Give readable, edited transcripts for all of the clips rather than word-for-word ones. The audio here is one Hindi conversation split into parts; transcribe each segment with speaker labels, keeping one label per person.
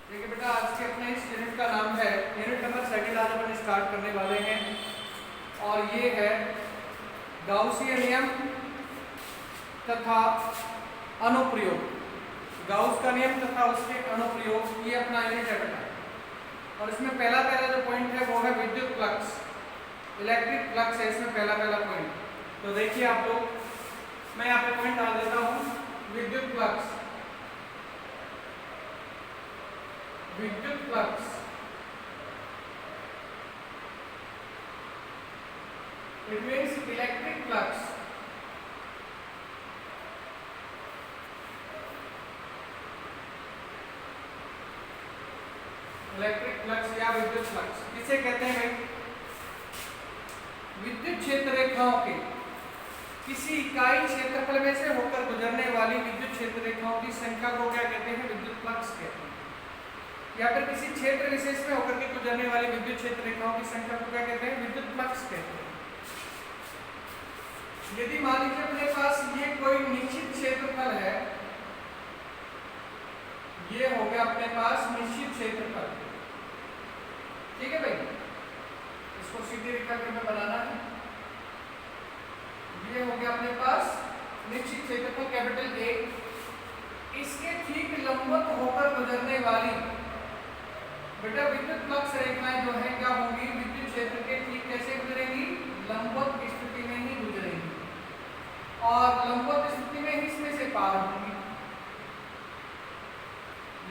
Speaker 1: देखिए बेटा, आज के अपने इस यूनिट का नाम है यूनिट नंबर 2 आज अपन स्टार्ट करने वाले हैं। और ये है गाउसीय नियम तथा अनुप्रयोग। गाउस का नियम तथा उसके अनुप्रयोग, ये अपना यूनिट है बेटा। और इसमें पहला जो पॉइंट है वो है विद्युत फ्लक्स, इलेक्ट्रिक फ्लक्स है इसमें पहला पॉइंट। तो देखिए आप लोग, मैं यहाँ पे पॉइंट डाल देता हूँ। विद्युत फ्लक्स, विद्युत flux it means electric flux. Electric flux या विद्युत फ्लक्स किसे कहते हैं भाई? विद्युत क्षेत्र रेखाओं के किसी इकाई क्षेत्रफल में से होकर गुजरने वाली विद्युत क्षेत्र रेखाओं की संख्या को क्या कहते हैं? विद्युत फ्लक्स कहते हैं। या फिर किसी क्षेत्र विशेष में होकर के गुजरने वाली विद्युत क्षेत्र रेखाओं की संख्या को क्या कहते हैं? विद्युत फ्लक्स कहते हैं। यदि मान लीजिए अपने पास ये कोई निश्चित क्षेत्रफल है, ये हो गया अपने पास निश्चित क्षेत्रफल, ठीक है भाई। इसको सीधी रेखा के में बनाना है। ये हो गया अपने पास निश्चित क्षेत्रफल कैपिटल ए। इसके ठीक लंबवत होकर गुजरने वाली बेटा विद्युत फ्लक्स रेखाएं जो है क्या होंगी? विद्युत क्षेत्र के ठीक कैसे गुजरेंगी? लंबवत स्थिति में ही गुजरेंगी और लंबवत स्थिति में ही इसमें से पार होंगी।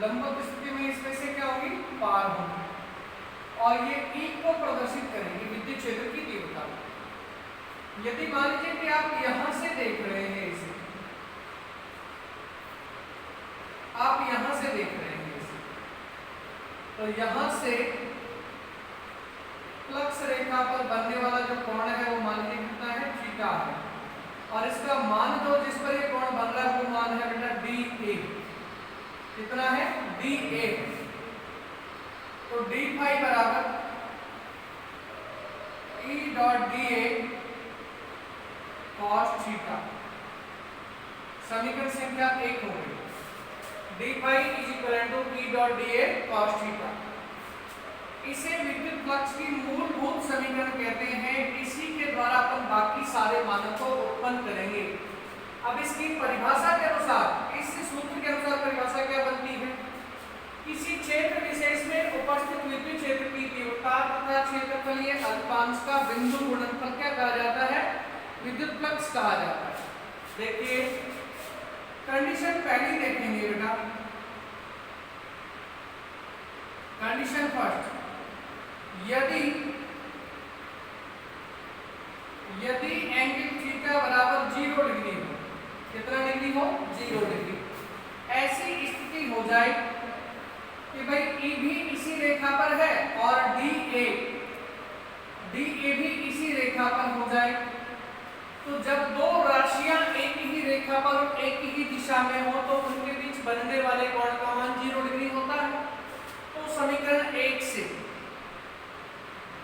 Speaker 1: लंबवत स्थिति में इसमें से क्या होगी? पार होंगी। और ये E को प्रदर्शित करेंगे विद्युत क्षेत्र की तीव्रता। यदि मान लीजिए कि आप यहां से देख रहे हैं इसे, आप यहां से देख रहे हैं इसे, तो यहां से फ्लक्स रेखा पर बनने वाला जो कोण है वो मान लीजिए कितना है? थीटा है। और इसका मान जो जिस पर ये कोण बन रहा है वो मान है बेटा DA। कितना है? DA। तो d फाई बराबर E dot DA cos theta. समीकरण संख्या 1 हो गई। d phi is equal to E dot DA cos theta. इसे विद्युत फ्लक्स की मूलभूत समीकरण कहते हैं। इसी के द्वारा अपन बाकी सारे मानों को उत्पन्न करेंगे। अब इसकी परिभाषा के अनुसार, इस सूत्र के अनुसार परिभाषा क्या बनती है? किसी क्षेत्र विशेष में उपस्थित विद्युत क्षेत्र की तीव्रता तथा क्षेत्रफलीय अल्पांश का बिंदु गुणनफल क्या कहा जाता है? विद्युत फ्लक्स कहा जाता है। देखिए कंडीशन पहली देखेंगे बेटा। कंडीशन फर्स्ट, यदि एंगल थीटा बराबर 0 डिग्री हो। कितना डिग्री हो? 0 डिग्री। ऐसी स्थिति हो जाए कि भाई E भी इसी रेखा पर है और DA भी इसी रेखा पर हो जाए, तो जब दो राशियां एक ही रेखा पर और एक ही दिशा में हो तो उनके बीच बनने वाले कोण का मान 0 डिग्री होता है। तो समीकरण 1 से,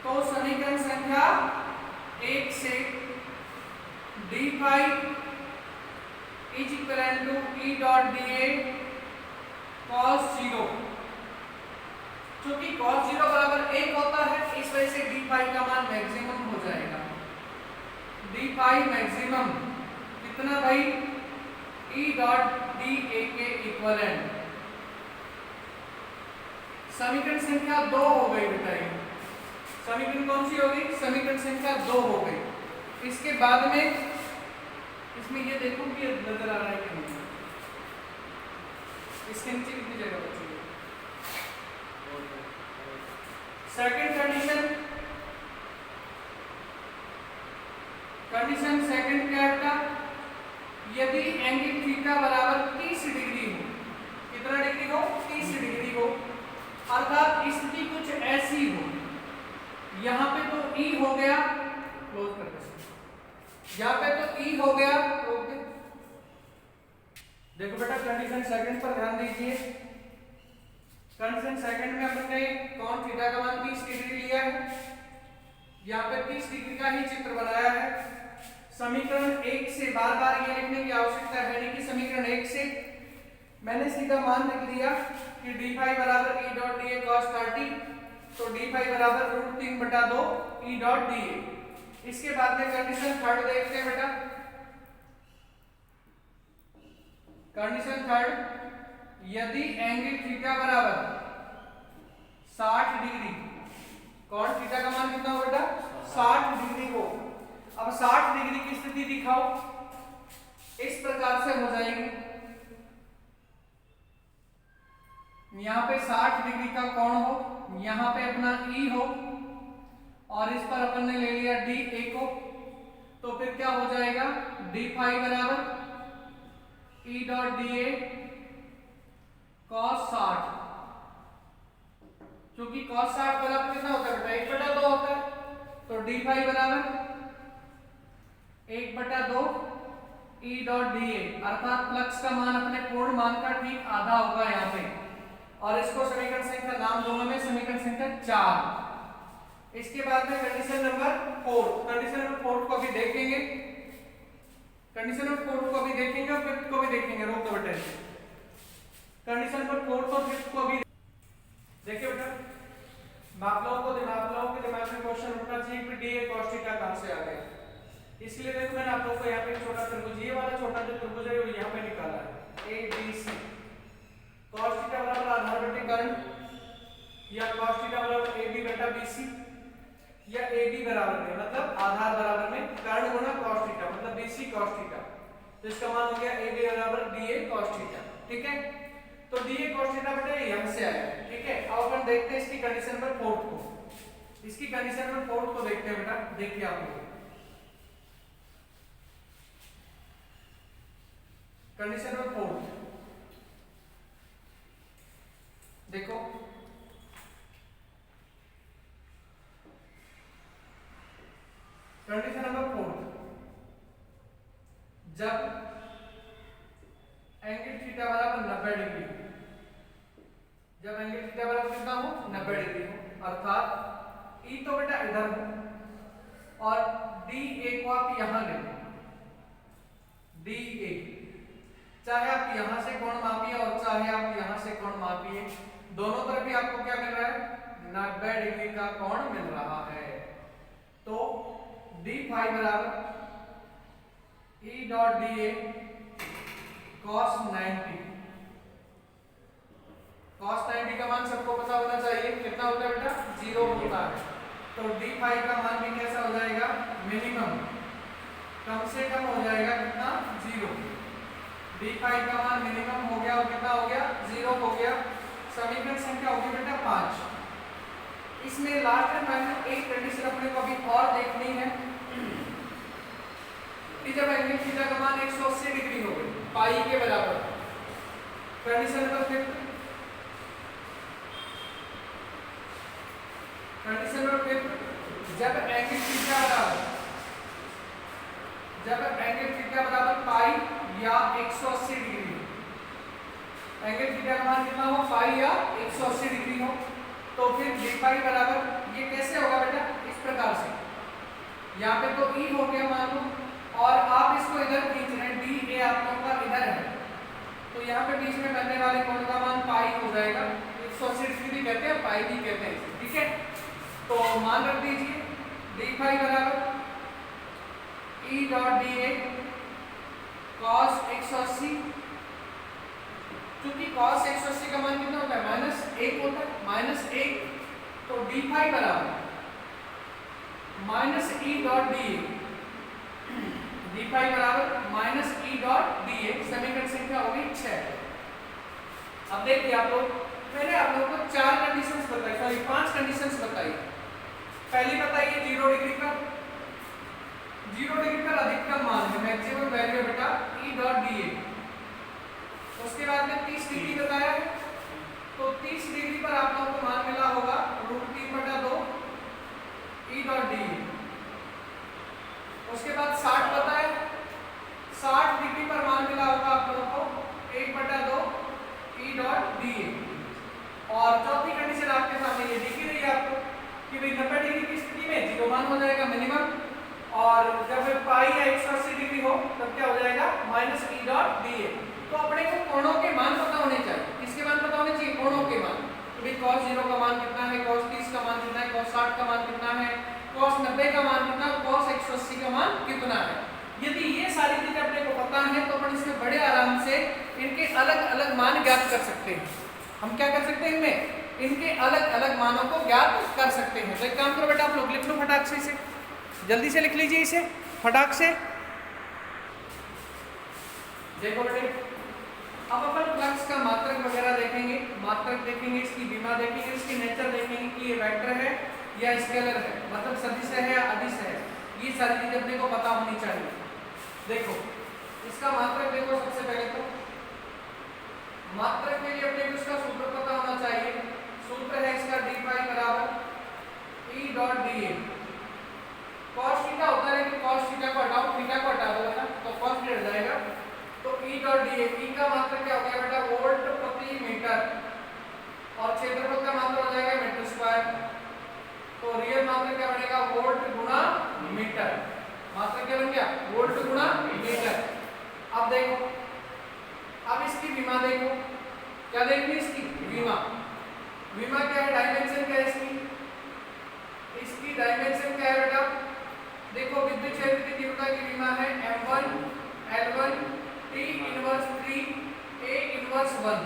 Speaker 1: तो समीकरण संख्या 1 से d phi is equal to E dot DA cos 0, क्योंकि cos 0 बराबर 1 होता है, इस वजह से d फाई का मान मैक्सिमम हो जाएगा। d फाई मैक्सिमम कितना भाई? E डॉट DA के इक्विवेलेंट। समीकरण संख्या 2 हो गई बेटा। ये समीकरण कौन सी होगी? समीकरण संख्या 2 हो गई। इसके बाद में इसमें ये देखो कि नजर आ रहा है कि नहीं, इसके नीचे कितनी जगह बची है? सेकंड कंडीशन, कंडीशन सेकंड क्या है? यदि एंगल थीटा बराबर 30 डिग्री हो। कितना डिग्री हो? 30 डिग्री हो। अर्थात स्थिति कुछ ऐसी हो, यहाँ पे तो E हो गया, क्लोज कर दे। यहाँ पे तो E हो गया, रोक दे। देखो बेटा कंडीशन सेकंड पर ध्यान दीजिए। कंडीशन सेकंड में अपन ने कोण थीटा का मान 30 डिग्री लिया है। यहाँ पे 30 डिग्री का ही चित्र बनाया है। समीकरण 1 से बार बार ये लिखने की आवश्यकता है नहीं कि समीकरण 1 से मैंने सीधा मान लिख दिया कि डी फाई बराबर ई डॉट डी ए कॉस 30, तो डी फाई बराबर √3/2 ई डॉट डी ए। इसके बाद में कंडीशन थर्ड देखते हैं बेटा। कंडीशन थर्ड, यदि एंगल थीटा बराबर 60 डिग्री, कौन थीटा का मान कितना हो बेटा 60 डिग्री हो। अब 60 डिग्री की स्थिति दिखाओ, इस प्रकार से हो जाएगी। यहाँ पे 60 डिग्री का कोण हो, यहाँ पे अपना ई हो और इस पर अपन ने ले लिया डी ए को, तो फिर क्या हो जाएगा डी फाई बराबर ई डॉट डी ए cos 60, क्योंकि cos 60 बराबर कितना होता है बेटा 1/2 होता है, तो डी फाई बराबर 1/2 ई डॉट डी ए, अर्थात फ्लक्स का मान अपने पूर्ण मान का ठीक आधा होगा यहाँ पे। और इसको समीकरण संख्या नाम दोनों में समीकरण संख्या 4। इसके बाद में कंडीशन नंबर 4, कंडीशन नंबर 4 को भी देखेंगे, कंडीशन नंबर 4 को भी देखेंगे और 5th को भी देखेंगे। रोक दो बेटा, कंडीशन नंबर 4 और 5th को भी देखिए बेटा। आप लोगों के दिमाग में क्वेश्चन उठना चाहिए कि डी ए cos थीटा कहां से आ गया। इसलिए देखो मैंने आप लोगों को यहाँ पे छोटा त्रिभुज, ये वाला छोटा जो त्रिभुज है वो यहाँ पे निकाला है A B C. cos theta बराबर आधार बटे कर्ण, या cos थीटा बराबर ए बी बटा बी सी, या ए बी बराबर में मतलब आधार बराबर में कर्ण गुना cos थीटा मतलब बी सी cos थीटा, तो इसका मान हो गया ए बी बराबर डी ए cos थीटा। ठीक है, तो डी ए cos थीटा बेटा यहाँ से आया। ठीक है, अब अपन देखते हैं इसकी कंडीशन नंबर 4 को। इसकी कंडीशन नंबर 4 को देखते हैं बेटा। देखिए आप लोग कंडीशन नंबर 4 देखो, कंडीशन नंबर 4, जब एंगल थीटा बराबर 90 डिग्री, जब एंगल थीटा बराबर कितना हो 90 डिग्री हो, अर्थात ई तो बेटा इधर हो और डी ए को आप यहां ले लो, डी ए, चाहे आप यहां से कोण मापिए और चाहे आप यहां से कोण मापिए, दोनों तरफ ही आपको क्या मिल रहा है 90 डिग्री का कोण मिल रहा है। तो डी फाई बराबर ई डॉट डी ए cos 90, cos 90 का मान सबको पता होना चाहिए कितना होता है बेटा 0 होता है। तो डी फाई का मान भी कैसा हो जाएगा मिनिमम, कम से कम हो जाएगा कितना 0। डी फाई का मान मिनिमम हो गया और कितना हो गया 0 हो गया। समीकरण संख्या होगी बेटा 5। इसमें लास्ट में एक कंडीशन अपने को अभी और देखनी है कि जब एंगल थीटा का मान 180 डिग्री हो गई पाई के बराबर। कंडीशन नंबर 5, कंडीशन नंबर 5, जब एंगल थीटा बराबर पाई या 180 डिग्री, एंगल थीटा का मान कितना हो पाई या 180 डिग्री हो, तो फिर डी फाई बराबर ये कैसे होगा बेटा इस प्रकार से, यहाँ पे तो ई हो गया मान लो और आप इसको इधर खींच रहे हैं, डी ए आप लोगों का इधर है, तो यहाँ पे बीच में बनने वाले कोण का मान पाई हो जाएगा। 180 डिग्री भी कहते हैं पाई भी कहते हैं। ठीक है, तो मान रख दीजिए डी फाई बराबर ई डॉट डी ए cos 180, क्योंकि cos 180 का मान कितना होता है -1 होता है, -1, तो डी फाई बराबर -e dot D A, D phi बराबर -e डॉट डी ए, समीकरण संख्या होगी 6। अब देखिए आप लोग, मैंने आप लोगों को 4 कंडीशंस बताई, सॉरी 5 कंडीशंस बताई। पहली बताइए 0 डिग्री पर, 0 डिग्री पर अधिकतम मान है मैक्सिमम वैल्यू बेटा e डॉट डी ए। उसके बाद में 30 डिग्री बताया है, तो 30 डिग्री पर आप लोगों को मान मिला होगा √3/2 e डॉट डी ए। उसके बाद 60 बताया, 60 डिग्री पर मान मिला होगा आप लोगों को 1/2 e डॉट डी ए। और चौथी कंडीशन आपके सामने ये दिख रही है आपको कि भाई 90 डिग्री की स्थिति में 0 मान हो जाएगा मिनिमम, और जब पाई या 180 डिग्री हो तब क्या हो जाएगा -e डॉट डी ए। तो अपने को कोणों के मान पता होने चाहिए। किसके मान पता होने चाहिए? कोणों 90 का मान कितना, cos 180 का मान कितना है। यदि ये सारी चीजें अपने को पता है तो अपन इसमें बड़े आराम से इनके अलग अलग मान ज्ञात कर सकते हैं। हम क्या कर सकते हैं, इनमें इनके अलग अलग मानों को ज्ञात कर सकते हैं। तो एक काम करो बेटा, आप लोग लिख लो फटाक से, इसे जल्दी से लिख लीजिए, इसे फटाक से। देखो बेटे, अब अपन फ्लक्स का मात्रक वगैरह देखेंगे, मात्रक देखेंगे, इसकी विमा देखेंगे, इसकी नेचर देखेंगे कि ये वेक्टर है या स्केलर है, मतलब सदिश है या अदिश है। ये सारी चीजें अपने को पता होनी चाहिए। देखो इसका मात्रक देखो, सबसे पहले तो मात्रक के लिए अपने को इसका सूत्र पता होना चाहिए। सूत्र है इसका डी पाई बराबर ई डॉट डी ए। कॉस थीटा होता है, लेकिन कॉस थीटा को हटाओ, थीटा को हटा दो ना, तो कॉस थीटा हट जाएगा। तो ई डॉट डी ए, ई का मात्रक क्या हो गया बेटा, वोल्ट प्रति मीटर, और क्षेत्रफल का मात्रक हो जाएगा मीटर स्क्वायर। तो रियल मात्रक क्या बनेगा, वोल्ट गुणा मीटर। मात्रक क्या बन गया, वोल्ट गुणा मीटर। अब देखो, अब इसकी विमा देखो, क्या देखनी इसकी विमा। विमा क्या है, डायमेंशन क्या है इसकी, इसकी डायमेंशन क्या है बेटा, देखो विद्युत क्षेत्र की तीव्रता की विमा है m1 l1 t inverse 3 a inverse 1,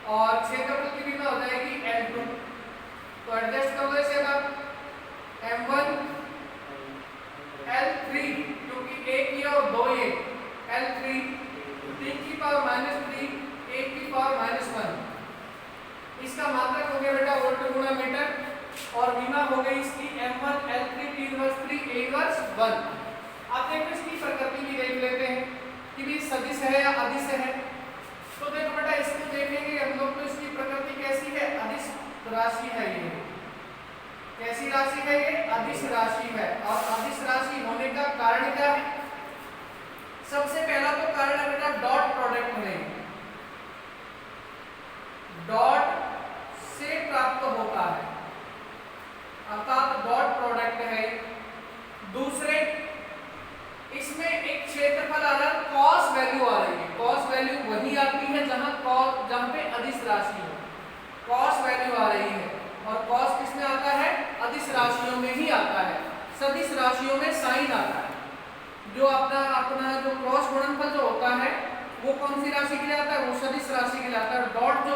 Speaker 1: और क्षेत्रफल की विमा हो जाएगी l2। तो एडजस्ट कर लो इसे, m1 l3, क्योंकि एक ये और दो ये, l3 3 की पावर -3 1 की पावर -1। इसका मात्रक हो गया बेटा वोल्ट गुणा मीटर, और विमा हो गई इसकी m1 l3 t inverse 3 a inverse 1। अब देखो इसकी प्रकृति भी देख लेते हैं कि भी सदिश है या अदिश है। तो देखो बेटा, इसको देखेंगे हम लोग, तो इसकी प्रकृति कैसी है, अदिश राशि है। ये कैसी राशि है, ये अदिश राशि है। और अदिश राशि होने का कारण क्या है, सबसे पहला तो कारण है बेटा डॉट प्रोडक्ट में, डॉट से प्राप्त होता है, अर्थात डॉट प्रोडक्ट है। दूसरे, इसमें एक क्षेत्रफल आ रहा है, कॉस वैल्यू आ रही है। कॉस वैल्यू वही आती है जहां पे अदिश राशि हो, कॉस वैल्यू आ रही है। और कॉस किसमें आता है, अदिश राशियों में ही आता है। सदिश राशियों में साइन आता है। जो अपना जो क्रॉस गुणनफल जो होता है वो कौन सी राशि के लिए आता है, वो सदिश राशि के लिए आता है। डॉट जो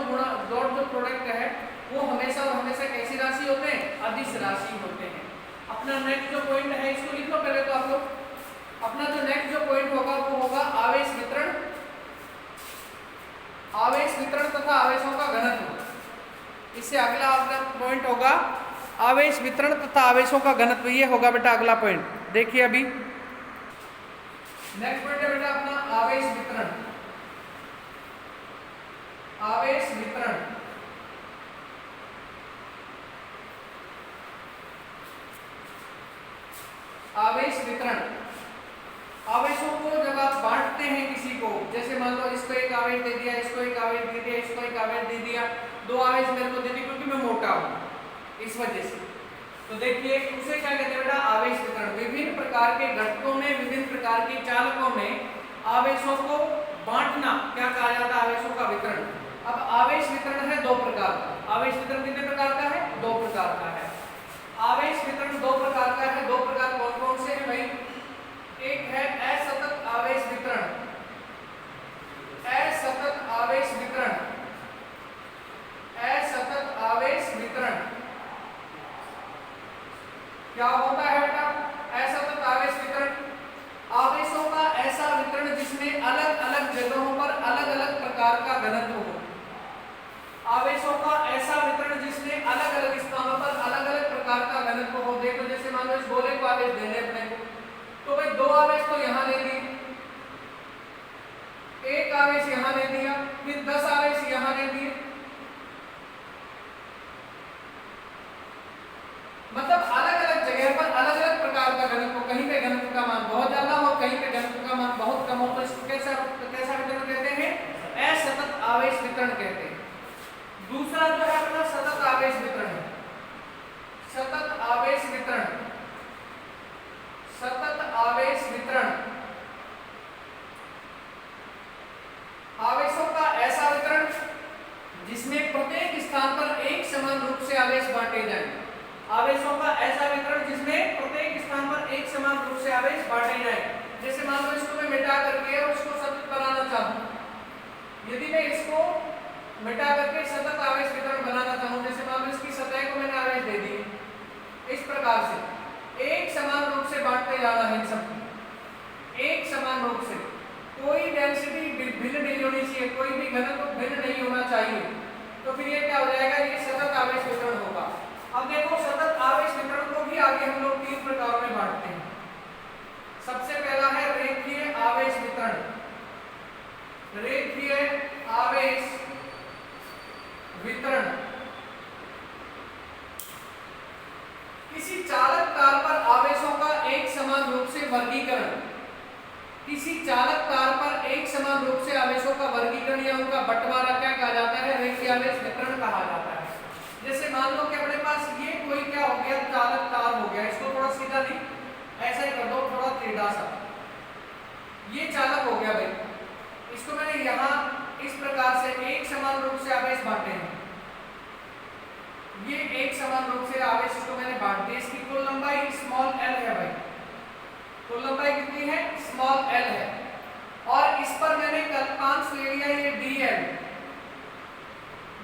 Speaker 1: प्रोडक्ट है वो हमेशा कैसी राशि होते हैं, अदिश राशि होते हैं। अपना नेक्स्ट जो पॉइंट है इसको लिख लो पहले तो आप लोग। अपना जो नेक्स्ट जो पॉइंट होगा वो होगा आवेश वितरण, आवेश वितरण तथा आवेशों का घनत्व। इससे अगला अपना पॉइंट होगा आवेश वितरण तथा आवेशों का घनत्व। ये होगा बेटा अगला पॉइंट। देखिए अभी नेक्स्ट पॉइंट है बेटा अपना आवेश वितरण। आवेश वितरण, आवेश वितरण। आवेशों को जब आप बांटते हैं किसी को, जैसे मान लो इसको एक आवेश दे दिया, इसको एक आवेश दे दिया, इसको एक आवेश दे दिया, दो आवेश मेरे को दे दिए क्योंकि मैं मोटा हूं इस वजह से। तो देखिए उसे क्या कहते हैं बेटा, आवेश वितरण। विभिन्न प्रकार के घटकों में, विभिन्न प्रकार के चालकों में आवेशों को बांटना क्या कहा जाता है, आवेशों का वितरण। अब आवेश वितरण है दो प्रकार का। आवेश वितरण कितने प्रकार का है, दो प्रकार का है। आवेश वितरण दो प्रकार का है। दो प्रकार कौन कौन से हैं भाई, एक है असतत आवेश वितरण, असतत आवेश वितरण, असतत आवेश वितरण। क्या होता है बेटा असतत आवेश वितरण, आवेशों का ऐसा वितरण जिसमें अलग अलग जगहों पर अलग अलग प्रकार का घनत्व हो। आवेशों का ऐसा वितरण जिसमें अलग अलग स्थानों पर अलग अलग प्रकार का घनत्व हो। देखो जैसे मान लो इस गोले को आवेश देने अपने को, तो भाई दो आवेश तो यहां ले दिए, एक आवेश यहां ले दिया, फिर 10 आवेश यहां ले दिए। मतलब अलग अलग जगह पर अलग अलग प्रकार का घनत्व, कहीं पे घनत्व का मान बहुत ज्यादा हो, कहीं पे घनत्व का मान बहुत कम हो। तो इसको कैसा वितरण कहते हैं, असतत आवेश वितरण कहते हैं। दूसरा जो है अपना सतत आवेश वितरण है। सतत आवेश वितरण, सतत आवेश वितरण, आवेशों का ऐसा वितरण जिसमें प्रत्येक स्थान पर एक समान रूप से आवेश बांटे जाएं। आवेशों का ऐसा वितरण जिसमें प्रत्येक स्थान पर एक समान रूप से आवेश बांटे जाए। जैसे मान लो इसको मैं मिटा करके और इसको सतत बनाना चाहूं, यदि मैं इसको मिटा करके सतत आवेश वितरण बनाना चाहूं, जैसे मान लो इसकी सतह को मैंने आवेश दे दी, इस प्रकार से एक समान रूप से बांटते जाना है सब, एक समान रूप से, कोई डेंसिटी भिन्न नहीं होनी चाहिए, कोई भी घनत्व भिन्न नहीं होना चाहिए। तो फिर ये क्या हो जाएगा, ये सतत आवेश वितरण होगा। अब देखो सतत आवेश वितरण को भी आगे हम लोग 3 प्रकारों में बांटते हैं। सबसे पहला है रेखीय आवेश वितरण। रेखीय आवेश वितरण किसी चालक तार पर आवेशों का एक समान रूप से वर्गीकरण, किसी चालक तार पर एक समान रूप से आवेशों का वर्गीकरण या उनका बंटवारा क्या कहा जाता है, रेखीय आवेश वितरण कहा जाता है। जैसे मान लो कि अपने पास ये कोई क्या हो गया, चालक तार हो गया, इसको थोड़ा सीधा नहीं ऐसा ही कर दो, थोड़ा टेढ़ा सा, ये चालक हो गया भाई, इसको मैंने यहाँ इस प्रकार से एक समान रूप से आवेश बांटे हैं, ये एक समान रूप से आवेश इसको मैंने बांट दिया। इसकी कुल लंबाई स्मॉल एल है भाई, कुल लंबाई कितनी है, स्मॉल एल है, और इस पर मैंने अल्पांश ले लिया ये डीएल,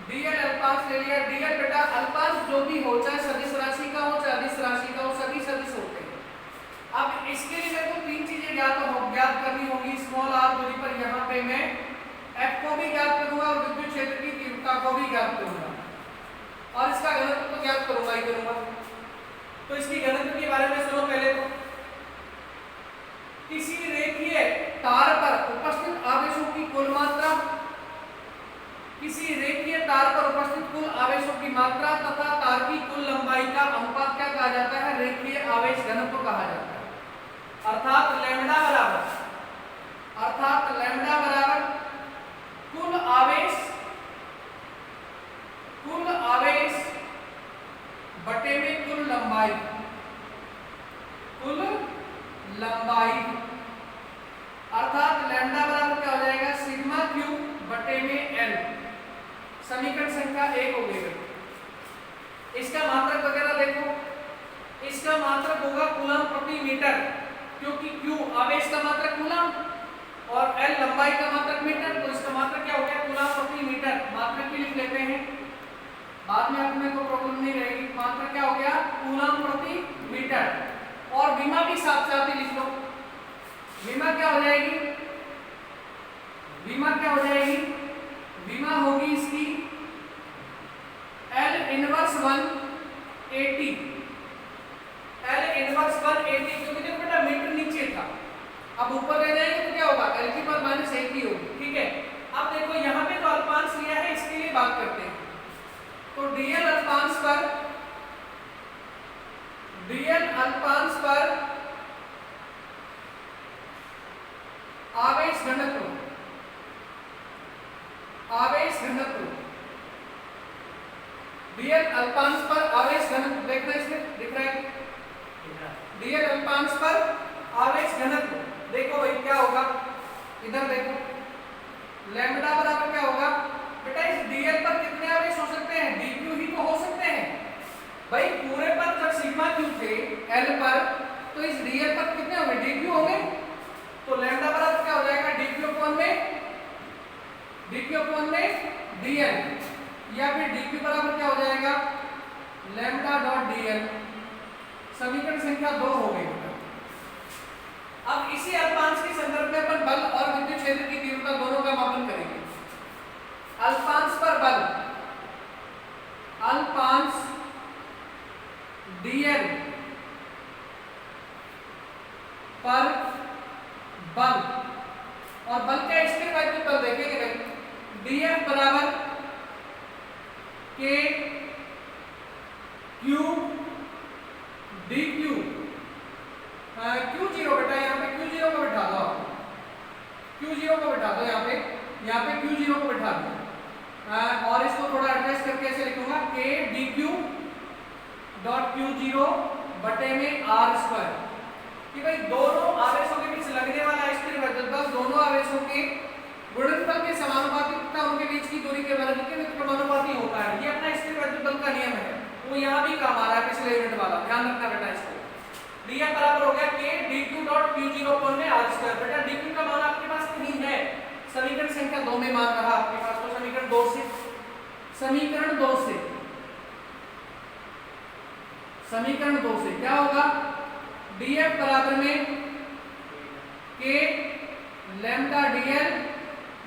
Speaker 1: डीएल अल्पांश ले लिया। डीएल बेटा अल्पांश जो भी हो, चाहे सदिश राशि का हो चाहे अदिश राशि का हो, सभी सदिश होते हैं। अब इसके लिए मेरे को 3 चीजें ज्ञात करनी होगी। स्मॉल आर दूरी पर यहाँ पे मैं एफ को भी ज्ञात करूंगा और विद्युत क्षेत्र की तीव्रता को भी ज्ञात करूंगा, और इसका घनत्व तो ज्ञात करूंगा ही करूंगा। तो इसकी घनत्व के बारे में सुनो पहले। तो किसी रेखीय तार पर उपस्थित आवेशों की कुल मात्रा, किसी रेखीय तार पर उपस्थित कुल आवेशों की मात्रा तथा तार की कुल लंबाई का अनुपात क्या कहा जाता है, रेखीय आवेश घनत्व कहा जाता है। अर्थात लैम्डा बराबर कुल आवेश बटे में कुल लंबाई, कुल लंबाई, अर्थात लैम्डा बराबर क्या हो जाएगा, सिग्मा क्यू बटे में एल। समीकरण संख्या 1 हो गई। इसका मात्रक वगैरह देखो, इसका मात्रक होगा कूलम प्रति मीटर, क्योंकि क्यू आवेश का मात्रक कूलम और एल लंबाई का मात्रक मीटर, तो इसका मात्रक क्या हो गया, कूलम प्रति मीटर। मात्रक भी लिख लेते हैं, बाद में अपने को प्रॉब्लम नहीं रहेगी। मात्रक क्या हो गया, कूलम प्रति मीटर, और विमा भी साथ साथ ही लिख लो। विमा क्या हो जाएगी, विमा क्या हो जाएगी, विमा होगी इसकी L इनवर्स 180, L इनवर्स 180, क्योंकि देखो बेटा मीटर नीचे था, अब ऊपर ले जाएंगे तो क्या होगा, L की पावर माइनस 1 ही होगी। ठीक है, अब देखो यहाँ पे तो अल्पांश लिया है, इसके लिए बात करते हैं। तो डीएल अल्पांश पर आवेश घनत्व, डीएल अल्पांश पर आवेश घनत्व देखना, इसमें दिख रहा है, डीएल अल्पांश पर आवेश घनत्व। देखो भाई क्या होगा, इधर देखो, लैम्डा बराबर क्या होगा बेटा, इस डीएल पर कितने आवेश हो सकते हैं, डीक्यू ही तो हो सकते हैं भाई। पूरे पर जब सिग्मा क्यू थे एल पर, तो इस डीएल पर कितने होंगे, डीक्यू होंगे। तो लैम्डा बराबर क्या हो जाएगा, डीक्यू अपॉन में डीएल, या फिर डीक्यू बराबर क्या हो जाएगा, लैम्डा डॉट डीएल। समीकरण संख्या 2 हो गई। अब इसी अल्पांश के संदर्भ में अपन बल और विद्युत क्षेत्र की तीव्रता दोनों का मापन करेंगे। अल्पांश पर बल, अल्पांश डीएल पर बल, और बल का स्थिर वैद्युत बल देखेंगे भाई, डीएफ बराबर के Q D Q, Q zero बेटा, यहाँ पे क्यू जीरो को बिठा दो, क्यू जीरो को बिठा दो, यहाँ पे क्यू जीरो को बिठा दो, और इसको थोड़ा एडजस्ट करके ऐसे लिखूंगा, के D Q dot Q zero बटे में आर स्क्वायर, कि भाई दोनों आवेशों के बीच लगने वाला स्थिर वैद्युत बल दोनों आवेशों के गुणनफल के समानुपाती तथा उनके बीच की दूरी के वर्ग के समानुपाती होता है। ये अपना स्थिर वैद्युत बल का नियम है, वो यहाँ भी काम आ रहा है पिछले यूनिट वाला, ध्यान रखना बेटा इसको। df बराबर हो गया k dq dot q0 upon में r स्क्वायर। बेटा dq का मान आपके पास नहीं है, समीकरण संख्या 2 में मान रहा आपके पास, तो समीकरण 2 से क्या होगा, df बराबर में k lambda dl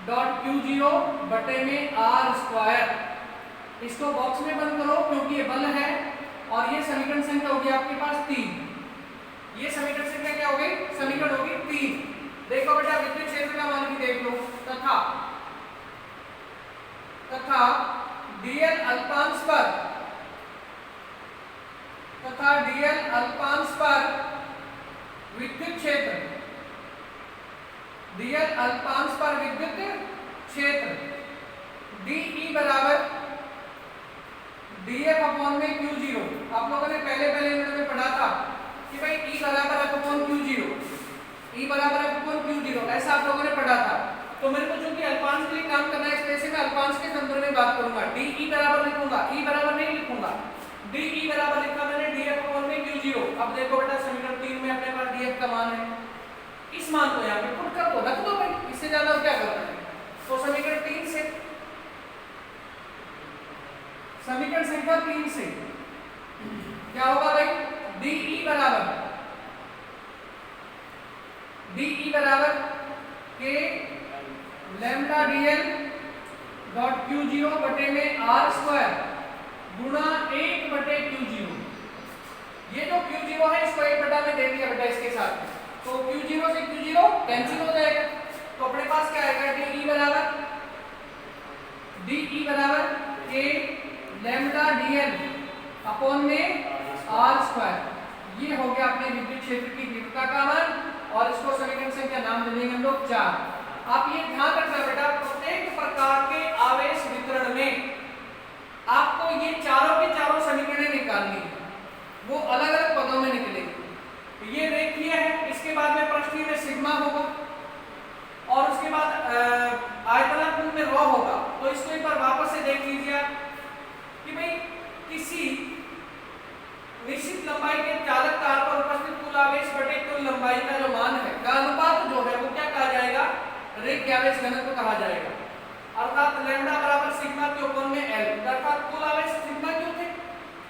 Speaker 1: dot q0 बटे में r स्क्वायर। इसको बॉक्स में बंद करो क्योंकि ये बल है, और ये समीकरण संख्या होगी आपके पास 3। ये समीकरण संख्या क्या हो गई, समीकरण होगी 3। देखो बेटा विद्युत क्षेत्र का मान भी देख लो, तथा dl अल्पांश पर विद्युत क्षेत्र, dl अल्पांश पर विद्युत क्षेत्र dE बराबर df अपॉन में q0। आप लोगों ने पहले यूनिट में पढ़ा था कि भाई E बराबर f अपॉन q0, ऐसा आप लोगों ने पढ़ा था। तो मेरे को चूंकि अल्पांश के लिए काम करना है, इसलिए मैं अल्पांश के संदर्भ में बात करूंगा। dE बराबर लिखूंगा, E बराबर नहीं लिखूंगा, dE बराबर लिखा मैंने df अपॉन में q0। अब देखो बेटा समीकरण 3 में अपने पास df का मान है, इस मान को यहाँ पे पुट कर दो, रख दो भाई, इससे ज्यादा क्या करना है। तो समीकरण 3 से, समीकरण संख्या 3 से क्या होगा भाई, dE बराबर k lambda dl dot q0 बटे में r स्क्वायर गुणा 1 बटे q0। ये जो q0 है इसको 1 बटा में दे दिया बेटा इसके साथ, तो q0 से q0 कैंसिल हो जाएगा। तो अपने पास क्या आएगा, dE बराबर k लैम्डा dl अपॉन में r स्क्वायर। ये हो गया अपने विद्युत क्षेत्र की तीव्रता का मान, और इसको समीकरण संख्या नाम दे देंगे हम लोग 4। आप ये ध्यान रखना बेटा, प्रत्येक प्रकार के आवेश वितरण में आपको ये चारों के चारों समीकरण निकालनी है, वो अलग अलग पदों में निकलेगी। ये रेखीय है, इसके बाद में प्रश्न में सिग्मा होगा, और उसके बाद आयतनात्मक में रॉ होगा। तो इसको एक बार वापस से देख लीजिए आप कि भाई किसी निश्चित लंबाई के चालक तार पर उपस्थित कुल आवेश बटे कुल लंबाई का जो मान है, का अनुपात जो है वो क्या कहा जाएगा, रेखीय आवेश घनत्व कहा जाएगा। अर्थात लैम्डा बराबर सिग्मा के अपॉन में L, अर्थात कुल आवेश सिग्मा क्यों थे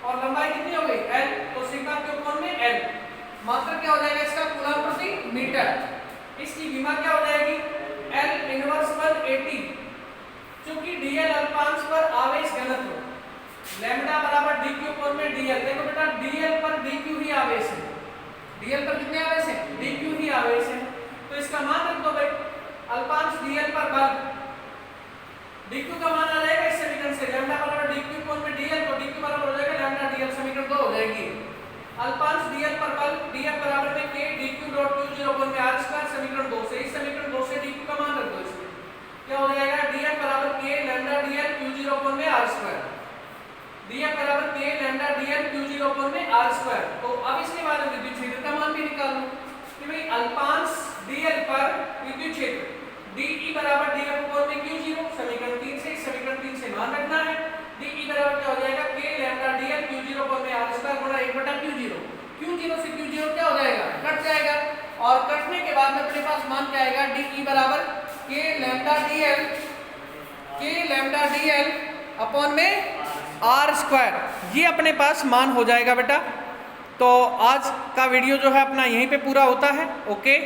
Speaker 1: और लंबाई कितनी हो गई L, तो सिग्मा के अपॉन में L। मात्रा क्या हो जाएगा इसका, कूलम प्रति मीटर। इसकी विमा क्या हो जाएगी, L इनवर्स 180। चूंकि dl अल्पांश पर आवेश घनत्व, लैम्डा बराबर dq अपॉन में dl। देखो बेटा dl पर dq ही आवेश है, dl पर कितने आवेश है, dq ही आवेश है। तो इसका मान रख दो भाई, अल्पांश dl पर बल, dq का मान आ जाएगा इस समीकरण से, लैम्डा बराबर dq अपॉन में dl, तो dq बराबर हो जाएगा लैम्डा dl, समीकरण 2 हो जाएगी। अल्पांश dl पर बल, df बराबर में k dq dot q0 upon में r स्क्वायर, समीकरण 2 से। इस समीकरण 2 से dq का मान रख दो, इसमें क्या हो जाएगा, df बराबर k lambda dl q0 upon में r स्क्वायर, df बराबर k lambda dl q0 upon में r स्क्वायर। तो अब इसके बाद हम विद्युत क्षेत्र का मान भी निकाल लो कि भाई अल्पांश dl पर विद्युत क्षेत्र dE बराबर df अपॉन में q0, समीकरण 3 से। इस समीकरण 3 से मान रखना है, dE बराबर क्या हो जाएगा, k lambda dl q0 upon में r स्क्वायर गुणा 1 बटा q0। q0 से q0 क्या हो जाएगा, कट जाएगा, और कटने के बाद में अपने पास मान क्या आएगा, dE बराबर k लैम्डा dl अपॉन में r स्क्वायर। ये अपने पास मान हो जाएगा बेटा। तो आज का वीडियो जो है अपना यहीं पे पूरा होता है। ओके।